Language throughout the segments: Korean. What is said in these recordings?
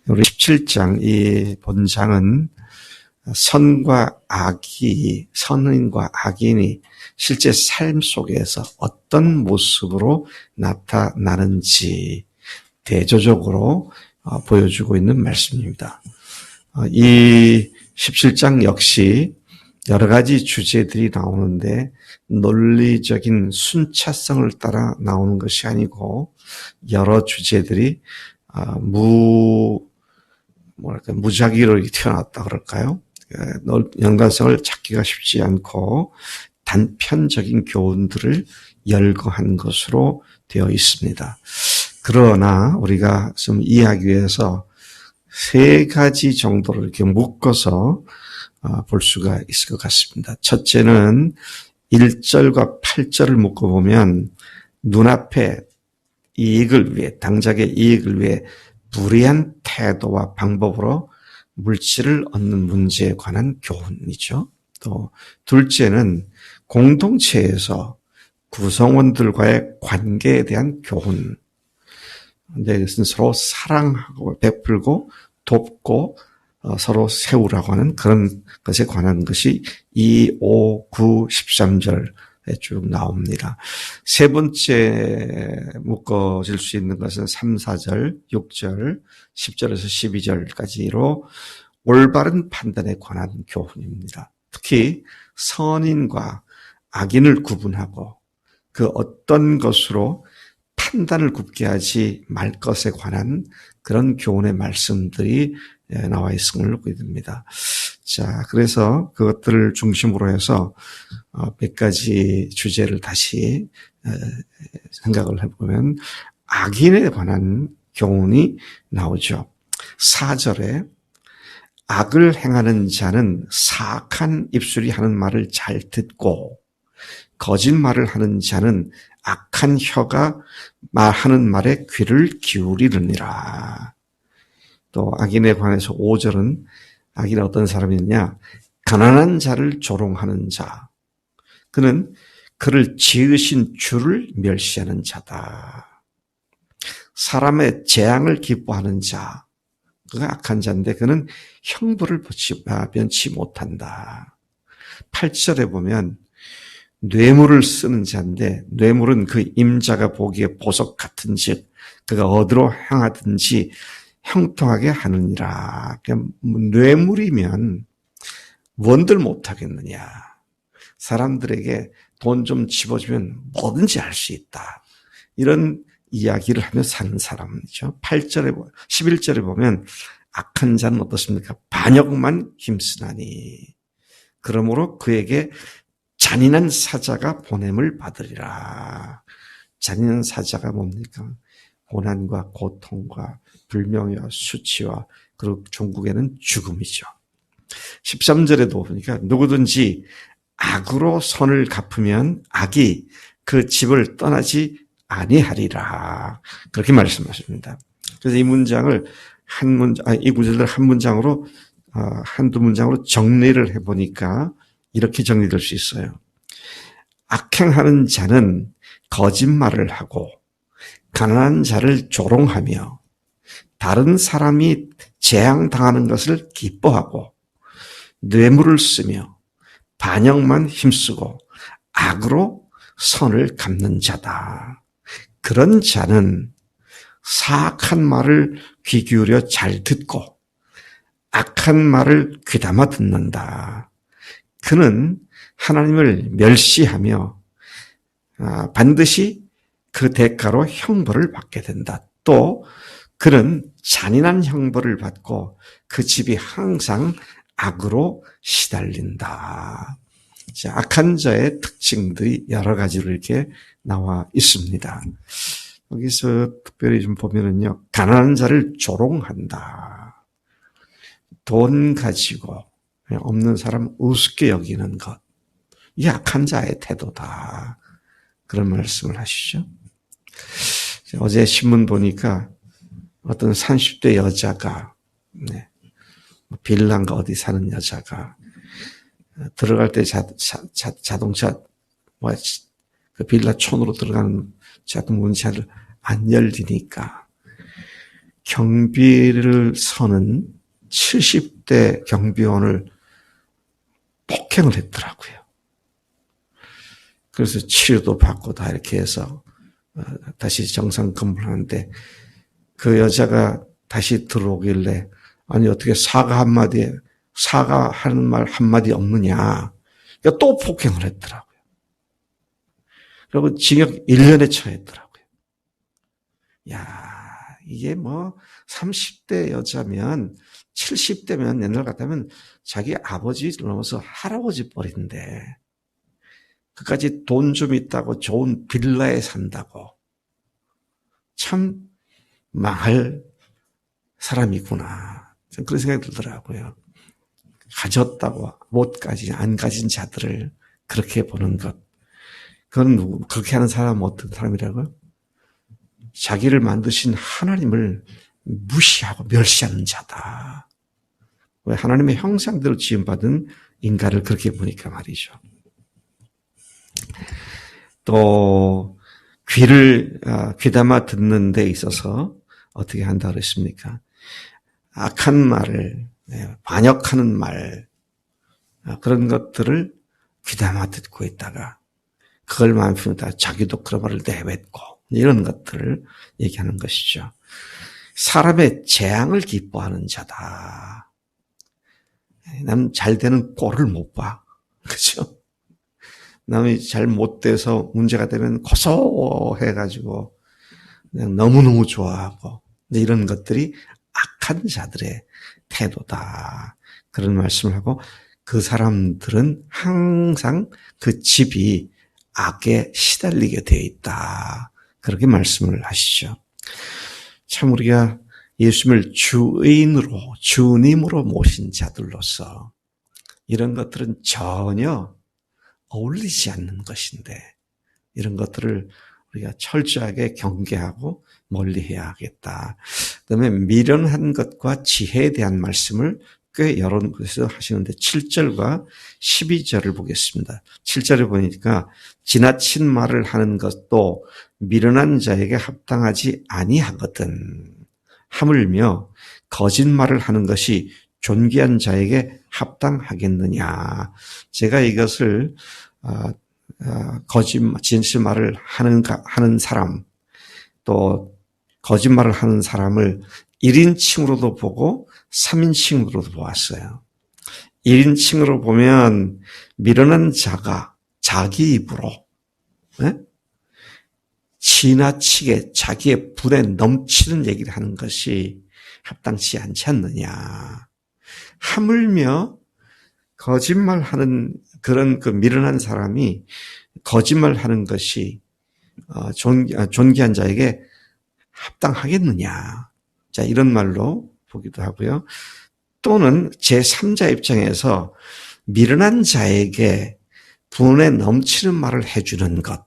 우리 17장 이 본장은 선과 악이, 선인과 악인이 실제 삶 속에서 어떤 모습으로 나타나는지 대조적으로 보여주고 있는 말씀입니다. 이 17장 역시 여러 가지 주제들이 나오는데 논리적인 순차성을 따라 나오는 것이 아니고 여러 주제들이 무작위로 튀어나왔다 그럴까요? 연관성을 찾기가 쉽지 않고 단편적인 교훈들을 열거한 것으로 되어 있습니다. 그러나 우리가 좀 이해하기 위해서 세 가지 정도로 이렇게 묶어서 볼 수가 있을 것 같습니다. 첫째는 1절과 8절을 묶어보면 눈앞에 이익을 위해, 당장의 이익을 위해 불의한 태도와 방법으로 물질을 얻는 문제에 관한 교훈이죠. 또 둘째는 공동체에서 구성원들과의 관계에 대한 교훈. 이것은 서로 사랑하고 베풀고 돕고 서로 세우라고 하는 그런 것에 관한 것이 2, 5, 9, 13절에 쭉 나옵니다. 세 번째 묶어질 수 있는 것은 3, 4절, 6절, 10절에서 12절까지로 올바른 판단에 관한 교훈입니다. 특히 선인과 악인을 구분하고 그 어떤 것으로 판단을 굽게 하지 말 것에 관한 그런 교훈의 말씀들이 나와 있음을 믿습니다. 자, 그래서 그것들을 중심으로 해서 몇 가지 주제를 다시 생각을 해보면 악인에 관한 교훈이 나오죠. 4절에 악을 행하는 자는 사악한 입술이 하는 말을 잘 듣고 거짓말을 하는 자는 악한 혀가 하는 말에 귀를 기울이느니라. 또 악인에 관해서 5절은 악인은 어떤 사람이냐? 가난한 자를 조롱하는 자. 그는 그를 지으신 주를 멸시하는 자다. 사람의 재앙을 기뻐하는 자. 그가 악한 자인데 그는 형벌을 면치 못한다. 8절에 보면 뇌물을 쓰는 자인데 뇌물은 그 임자가 보기에 보석 같은즉 그가 어디로 향하든지 형통하게 하느니라. 뇌물이면 뭔들 못하겠느냐. 사람들에게 돈 좀 집어주면 뭐든지 할 수 있다. 이런 이야기를 하며 사는 사람이죠. 8절에, 11절에 보면 악한 자는 어떻습니까? 반역만 힘쓰나니. 그러므로 그에게 잔인한 사자가 보냄을 받으리라. 잔인한 사자가 뭡니까? 고난과 고통과 불명예와 수치와 그리고 종국에는 죽음이죠. 13절에도 보니까 누구든지 악으로 선을 갚으면 악이 그 집을 떠나지 아니하리라. 그렇게 말씀하십니다. 그래서 이 문장을 이 구절을 한 문장으로, 한두 문장으로 정리를 해보니까 이렇게 정리될 수 있어요. 악행하는 자는 거짓말을 하고 가난한 자를 조롱하며 다른 사람이 재앙당하는 것을 기뻐하고 뇌물을 쓰며 반역만 힘쓰고 악으로 선을 갚는 자다. 그런 자는 사악한 말을 귀 기울여 잘 듣고 악한 말을 귀담아 듣는다. 그는 하나님을 멸시하며 반드시 그 대가로 형벌을 받게 된다. 또 그는 잔인한 형벌을 받고 그 집이 항상 악으로 시달린다. 자, 악한 자의 특징들이 여러 가지로 이렇게 나와 있습니다. 여기서 특별히 좀 보면은요, 가난한 자를 조롱한다. 돈 가지고 없는 사람 우습게 여기는 것. 이게 악한 자의 태도다. 그런 말씀을 하시죠. 어제 신문 보니까 어떤 30대 여자가, 빌라인가 어디 사는 여자가, 들어갈 때 자동차, 그 빌라 촌으로 들어가는 자동 문차를 안 열리니까, 경비를 서는 70대 경비원을 폭행을 했더라고요. 그래서 치료도 받고 다 이렇게 해서 다시 정상 근무를 하는데 그 여자가 다시 들어오길래 아니 어떻게 사과하는 말 한마디 없느냐. 그러니까 또 폭행을 했더라고요. 그리고 징역 1년에 처했더라고요. 야, 이게 뭐 30대 여자면 70대면 옛날 같다면 자기 아버지 넘어서 할아버지 뻘인데 그까지 돈 좀 있다고 좋은 빌라에 산다고 참 망할 사람이구나. 그런 생각이 들더라고요. 가졌다고 안 가진 자들을 그렇게 보는 것. 그건 그렇게 하는 사람은 어떤 사람이라고요? 자기를 만드신 하나님을 무시하고 멸시하는 자다. 왜 하나님의 형상대로 지음받은 인간을 그렇게 보니까 말이죠. 또 귀담아 듣는 데 있어서 어떻게 한다 그랬습니까? 악한 말을 반역하는 말 그런 것들을 귀담아 듣고 있다가 그걸 마음에 품다 자기도 그런 말을 내뱉고 이런 것들을 얘기하는 것이죠. 사람의 재앙을 기뻐하는 자다. 남 잘 되는 꼴을 못 봐. 그렇죠? 남이 잘 못 돼서 문제가 되면 고소해가지고 그냥 너무너무 좋아하고 이런 것들이 악한 자들의 태도다. 그런 말씀을 하고 그 사람들은 항상 그 집이 악에 시달리게 되어 있다. 그렇게 말씀을 하시죠. 참 우리가 예수님을 주인으로 주님으로 모신 자들로서 이런 것들은 전혀 어울리지 않는 것인데 이런 것들을 우리가 철저하게 경계하고 멀리해야 하겠다. 그다음에 미련한 것과 지혜에 대한 말씀을 꽤 여러 곳에서 하시는데 7절과 12절을 보겠습니다. 7절에 보니까 지나친 말을 하는 것도 미련한 자에게 합당하지 아니하거든. 하물며 거짓말을 하는 것이 존귀한 자에게 합당하겠느냐. 제가 이것을 진실말을 하는 사람, 또 거짓말을 하는 사람을 1인칭으로도 보고 3인칭으로도 보았어요. 1인칭으로 보면 미련한 자가 자기 입으로 지나치게 자기의 분에 넘치는 얘기를 하는 것이 합당치 않지 않느냐. 하물며 거짓말하는 그런 그 미련한 사람이 거짓말하는 것이 존귀한 자에게 합당하겠느냐. 자, 이런 말로 보기도 하고요. 또는 제3자 입장에서 미련한 자에게 분에 넘치는 말을 해주는 것.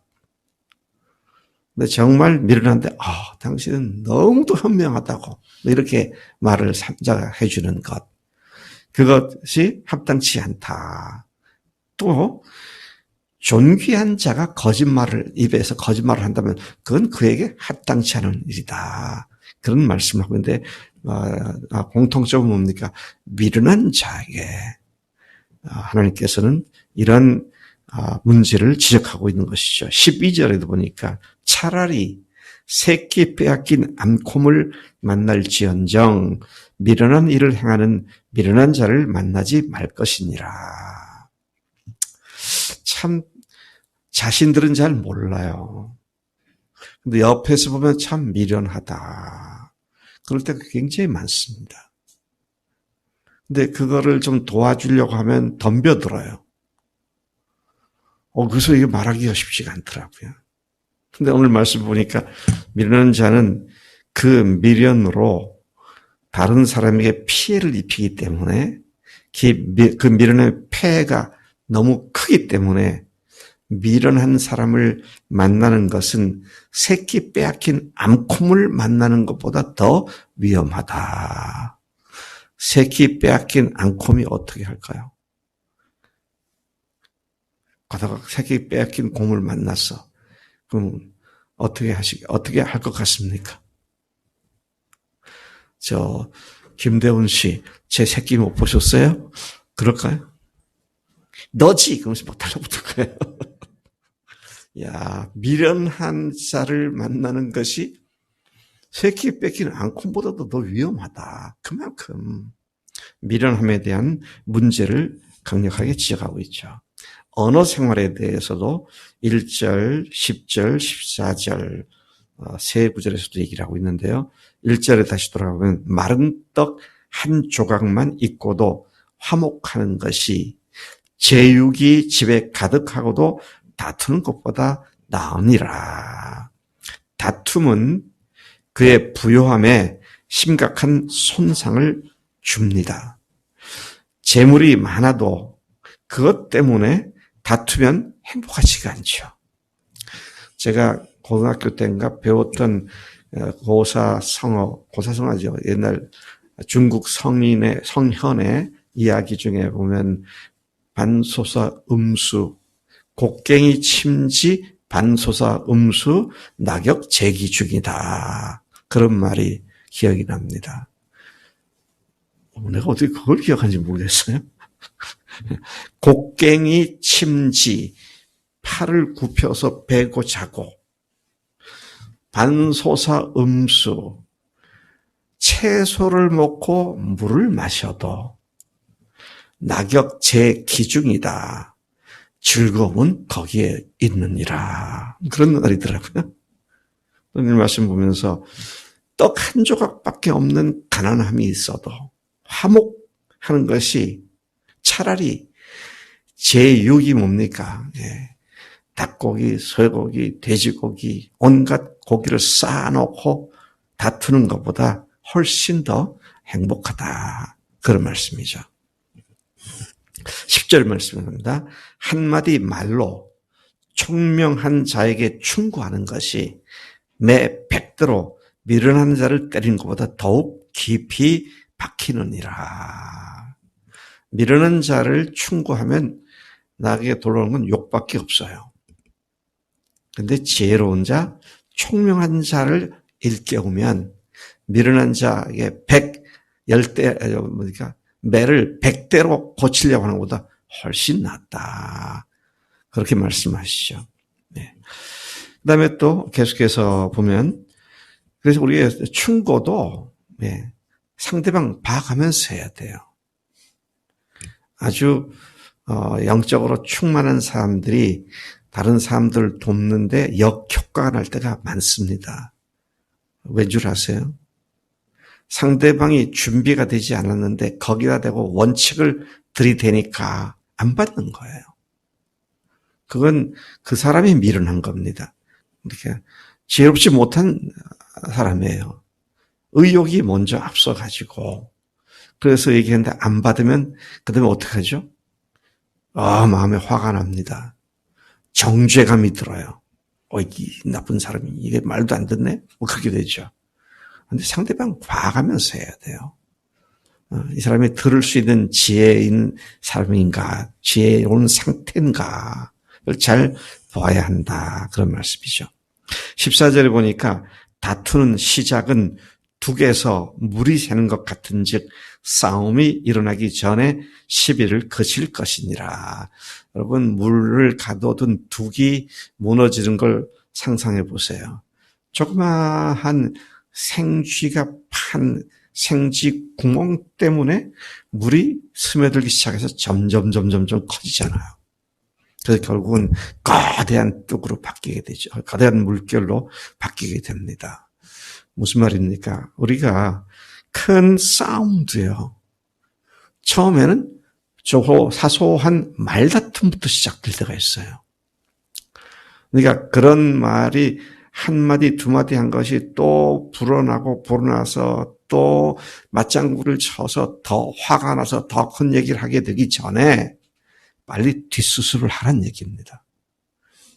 근데 정말 미련한데, 당신은 너무도 현명하다고 이렇게 말을 3자가 해주는 것. 그것이 합당치 않다. 또 존귀한 자가 입에서 거짓말을 한다면 그건 그에게 합당치 않은 일이다. 그런 말씀을 하고 있는데 공통점은 뭡니까? 미련한 자에게 하나님께서는 이런 문제를 지적하고 있는 것이죠. 12절에도 보니까 차라리 새끼 빼앗긴 암콤을 만날지언정 미련한 일을 행하는 미련한 자를 만나지 말 것이니라. 참 자신들은 잘 몰라요. 근데 옆에서 보면 참 미련하다. 그럴 때가 굉장히 많습니다. 근데 그거를 좀 도와주려고 하면 덤벼들어요. 그래서 이게 말하기가 쉽지가 않더라고요. 근데 오늘 말씀 보니까 미련한 자는 그 미련으로 다른 사람에게 피해를 입히기 때문에 그 미련의 폐해가 너무 크기 때문에 미련한 사람을 만나는 것은 새끼 빼앗긴 암콤을 만나는 것보다 더 위험하다. 새끼 빼앗긴 암콤이 어떻게 할까요? 가다가 새끼 빼앗긴 곰을 만났어. 그럼 어떻게 할 것 같습니까? 김대훈 씨, 제 새끼 못 보셨어요? 그럴까요? 너지! 그러면서 막 달라붙을 거예요. 야, 미련한 자를 만나는 것이 새끼 뺏기는 앙콤보다도 더 위험하다. 그만큼 미련함에 대한 문제를 강력하게 지적하고 있죠. 언어 생활에 대해서도 1절, 10절, 14절 세 구절에서도 얘기를 하고 있는데요. 1절에 다시 돌아가면 마른 떡 한 조각만 있고도 화목하는 것이 제육이 집에 가득하고도 다투는 것보다 나으니라. 다툼은 그의 부요함에 심각한 손상을 줍니다. 재물이 많아도 그것 때문에 다투면 행복하지가 않죠. 제가 고등학교 때인가 배웠던 고사성어죠. 옛날 중국 성현의 이야기 중에 보면 반소사 음수, 곡괭이 침지 반소사 음수, 낙엽 제기 중이다. 그런 말이 기억이 납니다. 내가 어떻게 그걸 기억하는지 모르겠어요. 곡괭이 침지, 팔을 굽혀서 베고 자고, 반소사 음수, 채소를 먹고 물을 마셔도 낙엽 제 기중이다. 즐거움은 거기에 있느니라. 그런 말이더라고요. 오늘 말씀 보면서 떡 한 조각밖에 없는 가난함이 있어도 화목하는 것이 차라리 제육이 뭡니까? 닭고기, 소고기, 돼지고기, 온갖 고기를 쌓아놓고 다투는 것보다 훨씬 더 행복하다. 그런 말씀이죠. 10절 말씀입니다. 한마디 말로 총명한 자에게 충고하는 것이 매 100대로 미련한 자를 때리는 것보다 더욱 깊이 박히느니라. 미련한 자를 충고하면 나에게 돌아오는 건 욕밖에 없어요. 근데 지혜로운 자, 총명한 자를 일깨우면 미련한 자에게 10대, 매를 100대로 고치려고 하는 것보다 훨씬 낫다. 그렇게 말씀하시죠. 네. 그 다음에 또 계속해서 보면, 그래서 우리의 충고도 상대방 봐가면서 해야 돼요. 아주 영적으로 충만한 사람들이 다른 사람들을 돕는데 역효과가 날 때가 많습니다. 왠 줄 아세요? 상대방이 준비가 되지 않았는데 거기다 대고 원칙을 들이대니까 안 받는 거예요. 그건 그 사람이 미련한 겁니다. 이렇게 지혜롭지 못한 사람이에요. 의욕이 먼저 앞서가지고 그래서 얘기했는데 안 받으면 그 다음에 어떻게 하죠? 마음에 화가 납니다. 정죄감이 들어요. 이 나쁜 사람이 이게 말도 안 듣네? 그렇게 되죠. 근데 상대방 봐가면서 해야 돼요. 이 사람이 들을 수 있는 지혜인 사람인가, 지혜로운 상태인가를 잘 봐야 한다. 그런 말씀이죠. 14절에 보니까 다투는 시작은 둑에서 물이 새는 것 같은즉 싸움이 일어나기 전에 시비를 그칠 것이니라. 여러분 물을 가둬둔 둑이 무너지는 걸 상상해 보세요. 조그마한 생쥐가 판 생쥐 구멍 때문에 물이 스며들기 시작해서 점점 커지잖아요. 그래서 결국은 거대한 뚝으로 바뀌게 되죠. 거대한 물결로 바뀌게 됩니다. 무슨 말입니까? 우리가 큰 싸움도요. 처음에는 사소한 말다툼부터 시작될 때가 있어요. 그러니까 그런 말이 한마디 두마디 한 것이 또 불어나서 또 맞장구를 쳐서 더 화가 나서 더 큰 얘기를 하게 되기 전에 빨리 뒷수술을 하라는 얘기입니다.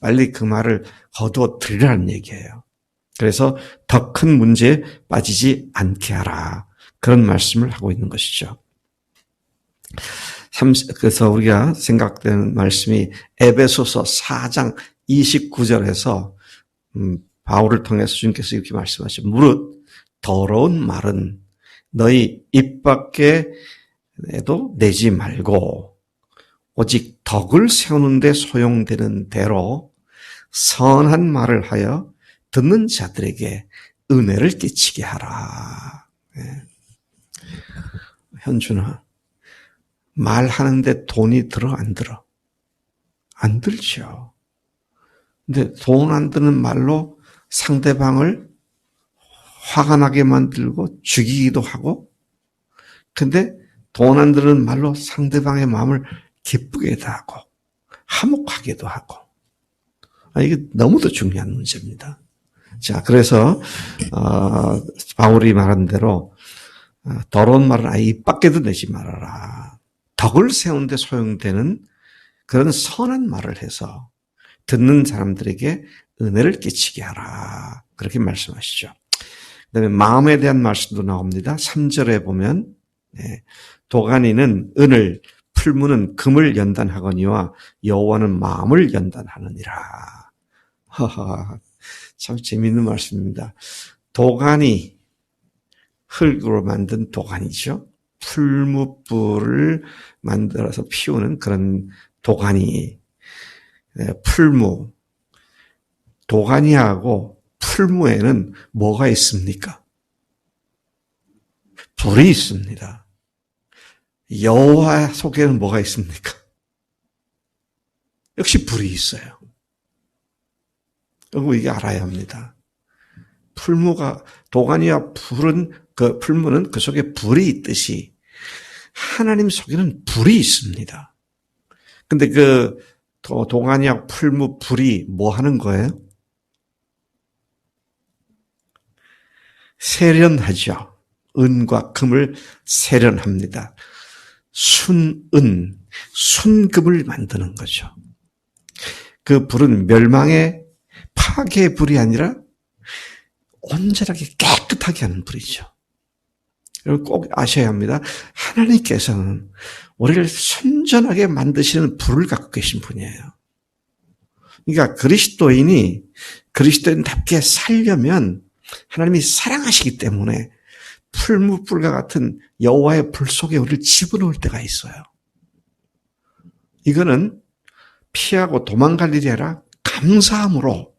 빨리 그 말을 거두어들이라는 얘기예요. 그래서 더 큰 문제에 빠지지 않게 하라. 그런 말씀을 하고 있는 것이죠. 그래서 우리가 생각되는 말씀이 에베소서 4장 29절에서 바울을 통해서 주님께서 이렇게 말씀하시죠. 무릇 더러운 말은 너희 입 밖에도 내지 말고 오직 덕을 세우는 데 소용되는 대로 선한 말을 하여 듣는 자들에게 은혜를 끼치게 하라. 네. 현준아, 말하는데 돈이 들어 안 들어? 안 들죠. 근데 돈 안 드는 말로 상대방을 화가 나게 만들고 죽이기도 하고, 근데 돈 안 드는 말로 상대방의 마음을 기쁘게도 하고 화목하게도 하고, 이게 너무도 중요한 문제입니다. 자, 그래서 바울이 말한 대로 더러운 말은 아예 입 밖에도 내지 말아라. 덕을 세우는데 소용되는 그런 선한 말을 해서 듣는 사람들에게 은혜를 끼치게 하라. 그렇게 말씀하시죠. 그다음에 마음에 대한 말씀도 나옵니다. 3절에 보면 도가니는 은을, 풀무는 금을 연단하거니와 여호와는 마음을 연단하느니라. 하하, 참 재미있는 말씀입니다. 도가니, 흙으로 만든 도가니죠. 풀무불을 만들어서 피우는 그런 도가니, 풀무. 도가니하고 풀무에는 뭐가 있습니까? 불이 있습니다. 여호와 속에는 뭐가 있습니까? 역시 불이 있어요. 그리고 이게 알아야 합니다. 풀무가, 도가니와 풀무는 그 속에 불이 있듯이 하나님 속에는 불이 있습니다. 근데 그 도가니와 풀무 불이 뭐 하는 거예요? 세련하죠. 은과 금을 세련합니다. 순은, 순금을 만드는 거죠. 그 불은 멸망의 파괴의 불이 아니라 온전하게 깨끗하게 하는 불이죠. 여러분 꼭 아셔야 합니다. 하나님께서는 우리를 순전하게 만드시는 불을 갖고 계신 분이에요. 그러니까 그리스도인답게 살려면 하나님이 사랑하시기 때문에 풀무불과 같은 여호와의 불 속에 우리를 집어넣을 때가 있어요. 이거는 피하고 도망갈 일이 아니라 감사함으로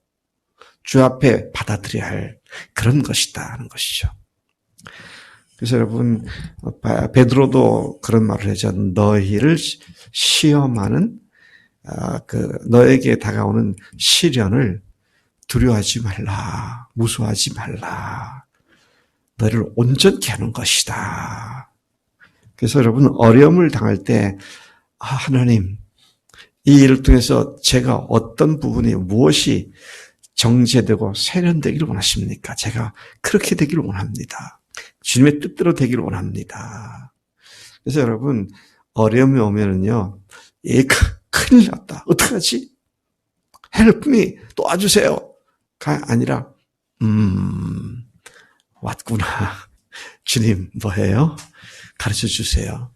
주 앞에 받아들여야 할 그런 것이다 하는 것이죠. 그래서 여러분, 베드로도 그런 말을 하죠. 너희를 시험하는 너에게 다가오는 시련을 두려워하지 말라, 무서워하지 말라. 너희를 온전케 하는 것이다. 그래서 여러분, 어려움을 당할 때 하나님, 이 일을 통해서 제가 어떤 부분이 무엇이 정제되고 세련되기를 원하십니까? 제가 그렇게 되기를 원합니다. 주님의 뜻대로 되기를 원합니다. 그래서 여러분, 어려움이 오면은요, 큰일 났다. 어떡하지? help me, 도와주세요. 가 아니라, 왔구나. 주님, 뭐예요? 가르쳐 주세요.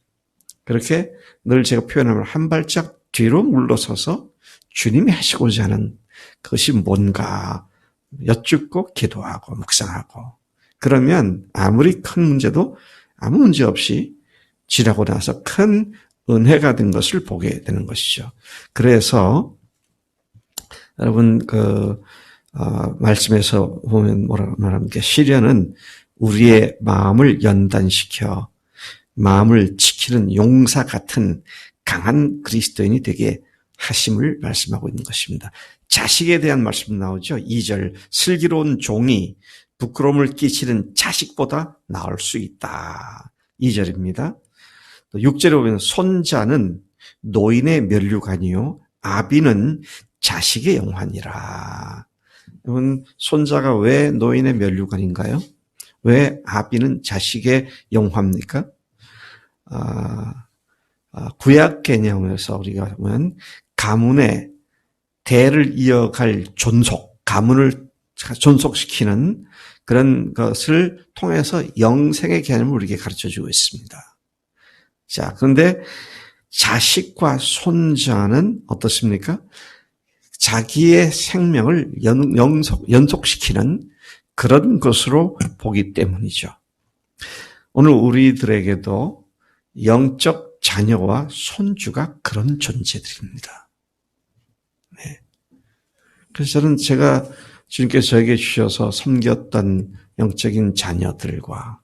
그렇게 늘 제가 표현하면 한 발짝 뒤로 물러서서 주님이 하시고자 하는 그것이 뭔가 여쭙고 기도하고 묵상하고, 그러면 아무리 큰 문제도 아무 문제 없이 지나고 나서 큰 은혜가 된 것을 보게 되는 것이죠. 그래서 여러분 말씀에서 보면 뭐라고 말합니까? 시련은 우리의 마음을 연단시켜 마음을 지키는 용사 같은 강한 그리스도인이 되게 하심을 말씀하고 있는 것입니다. 자식에 대한 말씀 나오죠. 2절, 슬기로운 종이 부끄러움을 끼치는 자식보다 나을 수 있다. 2절입니다. 또 6절에 보면 손자는 노인의 면류관이요 아비는 자식의 영환이라. 여러분, 손자가 왜 노인의 면류관인가요? 왜 아비는 자식의 영화입니까? 구약 개념에서 우리가 보면 가문의 대를 이어갈 가문을 존속시키는 그런 것을 통해서 영생의 개념을 우리에게 가르쳐주고 있습니다. 자, 그런데 자식과 손자는 어떻습니까? 자기의 생명을 연속시키는 그런 것으로 보기 때문이죠. 오늘 우리들에게도 영적 자녀와 손주가 그런 존재들입니다. 네. 그래서 저는 제가 주님께서 저에게 주셔서 섬겼던 영적인 자녀들과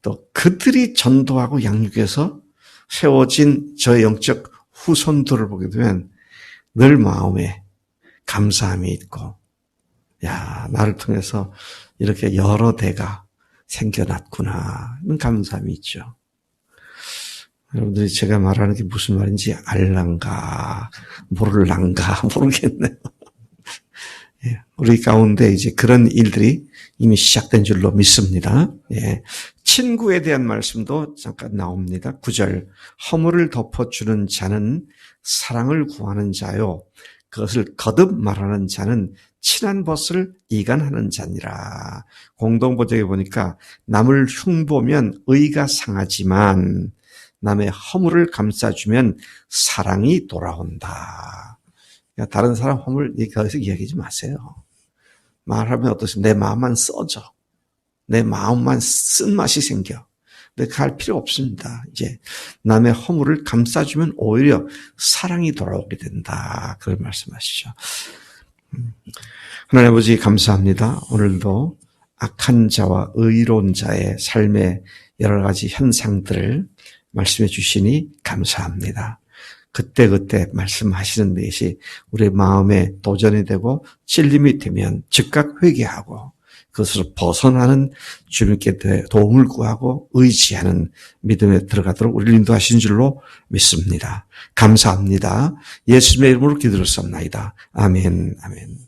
또 그들이 전도하고 양육해서 세워진 저의 영적 후손들을 보게 되면 늘 마음에 감사함이 있고, 야, 나를 통해서 이렇게 여러 대가 생겨났구나, 이런 감사함이 있죠. 여러분들이 제가 말하는 게 무슨 말인지 알란가 모를란가 모르겠네요. 예, 우리 가운데 이제 그런 일들이 이미 시작된 줄로 믿습니다. 예, 친구에 대한 말씀도 잠깐 나옵니다. 9절, 허물을 덮어주는 자는 사랑을 구하는 자요, 그것을 거듭 말하는 자는 친한 벗을 이간하는 자니라. 공동번역에 보니까 남을 흉보면 의가 상하지만 남의 허물을 감싸주면 사랑이 돌아온다. 그러니까 다른 사람 허물 거기서 이야기하지 마세요. 말하면 어떠세요? 내 마음만 써져. 내 마음만 쓴맛이 생겨. 근데 갈 필요 없습니다. 이제 남의 허물을 감싸주면 오히려 사랑이 돌아오게 된다. 그걸 말씀하시죠. 하나님 아버지 감사합니다. 오늘도 악한 자와 의로운 자의 삶의 여러 가지 현상들을 말씀해 주시니 감사합니다. 그때그때 말씀하시는 것이 우리의 마음에 도전이 되고 찔림이 되면 즉각 회개하고 그것으로 벗어나는 주님께 도움을 구하고 의지하는 믿음에 들어가도록 우리를 인도하신 줄로 믿습니다. 감사합니다. 예수님의 이름으로 기도를 쌉나이다. 아멘, 아멘.